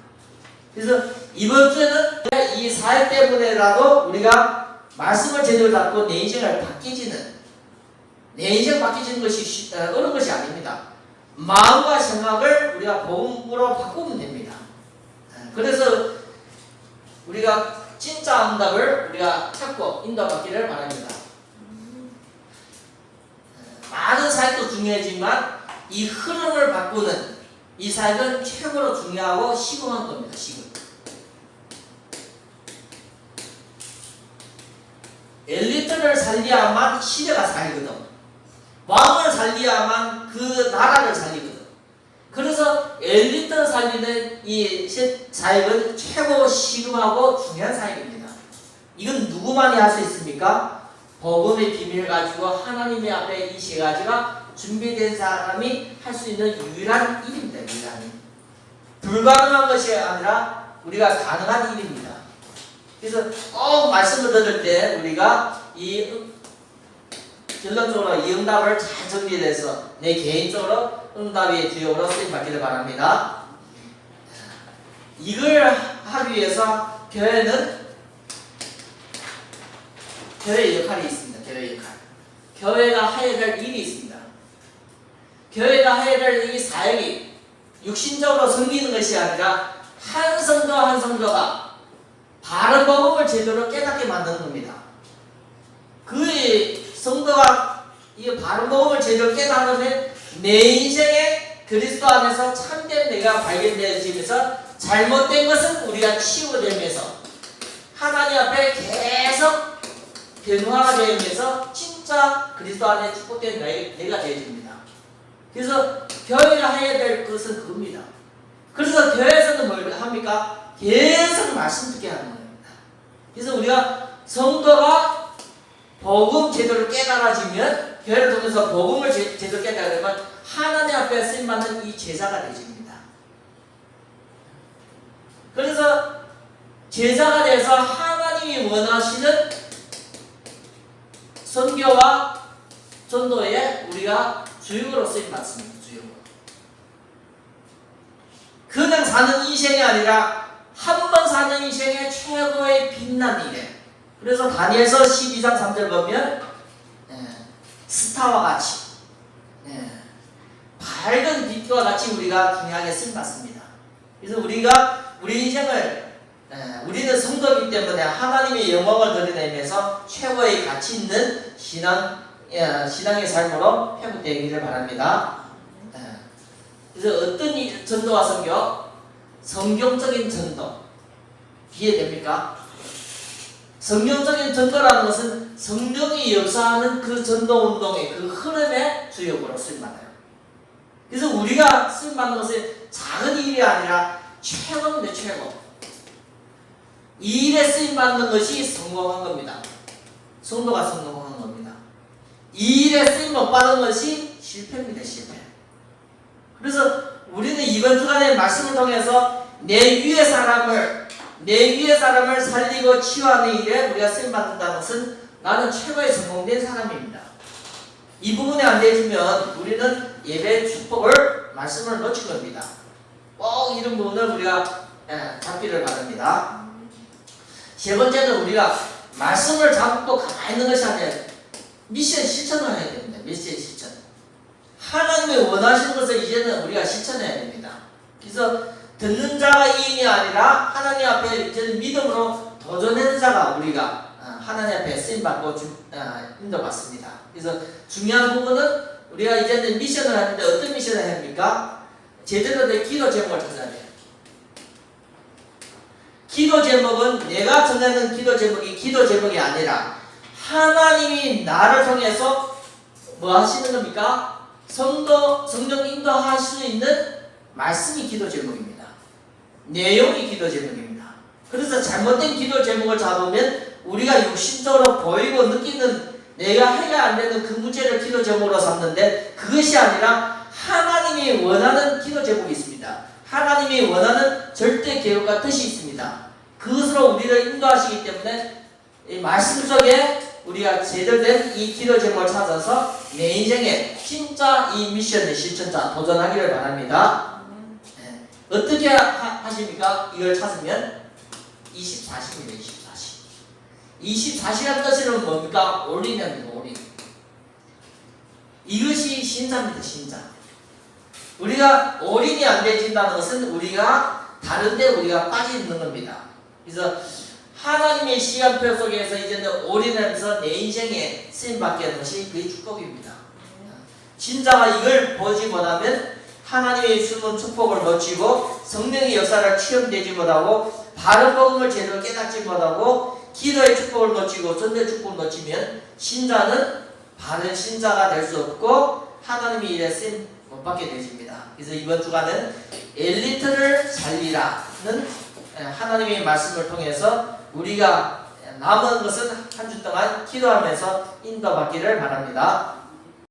그래서 이번 주에는 이 사역 때문에라도 우리가 말씀을 제대로 잡고 내 인생을 내 인생 바뀌지는 것이 어려운 것이 아닙니다. 마음과 생각을 우리가 복음으로 바꾸면 됩니다. 그래서 우리가 진짜 응답을 우리가 찾고 인도받기를 바랍니다. 많은 사역도 중요하지만 이 흐름을 바꾸는 이 사역은 최고로 중요하고 시급한 겁니다. 시급. 엘리트를 살려야만 시대가 살거든. 왕을 살려야만 그 나라를 살리거든. 그래서 엘리트를 살리는 이 사역은 최고 시급하고 중요한 사역입니다. 이건 누구만이 할 수 있습니까? 복음의 비밀을 가지고 하나님의 앞에 이 세 가지가 준비된 사람이 할 수 있는 유일한 일입니다. 유일한 일. 불가능한 것이 아니라 우리가 가능한 일입니다. 그래서 꼭 말씀을 들을 때 우리가 결론적으로 이 응답을 잘 정리해서 내 개인적으로 응답의 주역으로 쓰임받기를 바랍니다. 이걸 하기 위해서 교회의 역할이 있습니다. 교회의 역할. 교회가 해야 될 일이 있습니다. 교회가 해야 될 이 사역이 육신적으로 섬기는 것이 아니라 한 성도 한 성도가 바른 복음을 제대로 깨닫게 만드는 겁니다. 그 성도가 이 바른 복음을 제대로 깨닫으면 내 인생에 그리스도 안에서 참된 내가 발견되어지면서 잘못된 것은 우리가 치유되면서 하나님 앞에 계속 변화가 되면서 진짜 그리스도 안에 축복된 내가 되어집니다. 그래서 교회가 해야 될 것은 그겁니다. 그래서 교회에서는 뭘 합니까? 계속 말씀 듣게 하는 겁니다. 그래서 우리가 성도가 복음 제대로 깨달아지면 교회를 통해서 복음을 제대로 깨달으면 하나님 앞에 쓰임받는 이 제자가 되집니다. 그래서 제자가 돼서 하나님이 원하시는 선교와 전도에 우리가 주역으로 쓰임받습니다. 주역으로. 그냥 사는 인생이 아니라 한 번 사는 인생의 최고의 빛난 일에. 그래서 다니엘서 12장 3절 보면 스타와 같이 밝은 빛과 같이 우리가 중요하게 쓰임받습니다. 그래서 우리가 우리 인생을 우리는 성도이기 때문에 하나님의 영광을 드러내면서 최고의 가치 있는 신앙의 삶으로 회복되기를 바랍니다. 그래서 어떤 전도와 선교? 성경적인 전도 이해됩니까? 성경적인 전도라는 것은 성령이 역사하는 그 전도운동의 그 흐름의 주역으로 쓰임받아요. 그래서 우리가 쓰임받는 것은 작은 일이 아니라 최고입니다. 최고. 이 일에 쓰임받는 것이 성공한 겁니다. 성도가 성공한 겁니다. 이 일에 쓰임 못 받은 것이 실패입니다. 실패. 그래서 우리는 이번 주간의 말씀을 통해서 내 위의 사람을 살리고 치유하는 일에 우리가 쓰임받는다는 것은 나는 최고의 성공된 사람입니다. 이 부분에 안 되지면 우리는 예배의 축복을 말씀을 놓친 겁니다. 꼭 이런 부분을 우리가 잡기를 바랍니다. 세 번째는 우리가 말씀을 잡고 가만히 있는 것이 아니라 미션 실천을 해야 됩니다. 미션 실천. 하나님이 원하시는 것을 이제는 우리가 실천해야 됩니다. 그래서 듣는 자가 이인이 아니라 하나님 앞에 이제는 믿음으로 도전하는 자가 우리가 하나님 앞에 쓰임받고 인도받습니다. 그래서 중요한 부분은 우리가 이제는 미션을 하는데 어떤 미션을 해야 합니까? 제대로 된 기도 제목을 찾아야 돼요. 기도 제목은 내가 정하는 기도 제목이 아니라 하나님이 나를 통해서 뭐 하시는 겁니까? 성령 인도할 수 있는 말씀이 기도 제목입니다. 내용이 기도 제목입니다. 그래서 잘못된 기도 제목을 잡으면 우리가 육신적으로 보이고 느끼는 내가 해야 안 되는 그 문제를 기도 제목으로 삼는데 그것이 아니라 하나님이 원하는 기도 제목이 있습니다. 하나님이 원하는 절대 계획과 뜻이 있습니다. 그것으로 우리를 인도하시기 때문에 이 말씀 속에 우리가 제대로 된 이 기도 제목을 찾아서 내 인생에 진짜 이 미션의 실천자 도전하기를 바랍니다. 네. 어떻게 하십니까? 이걸 찾으면 24시입니다. 24시간 뜻은 뭡니까? 올리는 올인. 이것이 신자입니다. 신자. 우리가 올인이 안 되진다는 것은 우리가 다른데 우리가 빠져 있는 겁니다. 그래서 하나님의 시간표 속에서 이제는 올인하면서 내 인생에 쓰임받게 하는 것이 그의 축복입니다. 신자가 이걸 보지 못하면 하나님의 숨은 축복을 놓치고 성령의 역사를 체험되지 못하고 바른 복음을 제대로 깨닫지 못하고 기도의 축복을 놓치고 전도의 축복을 놓치면 신자는 바른 신자가 될 수 없고 하나님의 일에 쓰임 못 받게 되십니다. 그래서 이번 주간은 엘리트를 살리라는 하나님의 말씀을 통해서 우리가 남은 것은 한 주 동안 기도하면서 인도받기를 바랍니다.